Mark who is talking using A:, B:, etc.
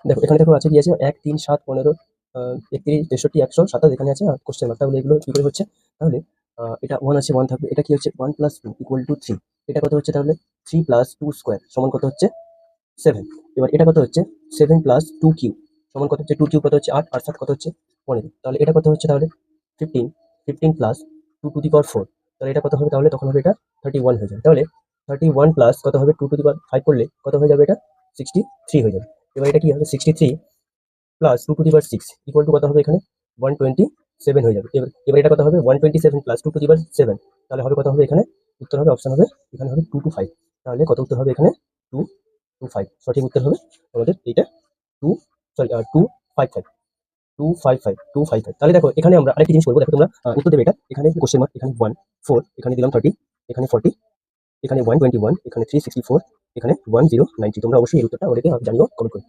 A: দেখো এখানে দেখো আছে কি আছে 1 3 7 15 31 63 127 এখানে আছে কোশ্চেন মার্ক। তাহলে এগুলো কি করে হচ্ছে? তাহলে এটা 1 আছে 1 থাকবে। এটা কি হচ্ছে 1 + 2 = 3। এটা কত হচ্ছে তাহলে? 3 + 2 স্কয়ার সমান কত হচ্ছে? 7। এবার এটা কত হচ্ছে? 7 + 2 কিউব সমান কত হচ্ছে? 2 কিউব কত হচ্ছে? 8 আর 7 কত হচ্ছে? 15। তাহলে এটা কত হচ্ছে তাহলে? 15। 15 + 2 টু দি পাওয়ার 4। তাহলে এটা কত হবে তাহলে? তখন হবে এটা 31 হয়ে যাবে। তাহলে 31 প্লাস কত হবে? 2 টু দি পাওয়ার 5 করলে কত হয়ে যাবে এটা? 63 হয়ে যাবে। এবার এটা কি হবে? 63 plus 2 to the power 6 equal to কত হবে এখানে? 127 হয়ে যাবে। এবার এটা কত হবে? 127 প্লাস 2 টু দি পাওয়ার 7। তাহলে হবে কত হবে এখানে? উত্তর হবে অপশন হবে এখানে হবে 2 টু 5। তাহলে কত উত্তর হবে এখানে? 2 টু 5 সঠিক উত্তর হবে আমাদের এইটা 2 সরি 255 255 255। তাহলে দেখো এখানে আমরা আরেকটা জিনিস করবো। দেখো তোমরা উত্তর দেবে এটা। এখানে কোশ্চেন মার্ক, এখানে 1 4, এখানে দিলাম 30, এখানে 40, এখানে 121, এখানে 364, এখানে 1090। তোমরা অবশ্যই এই উত্তরটা ওদেরকে জানিও কমেন্ট করে।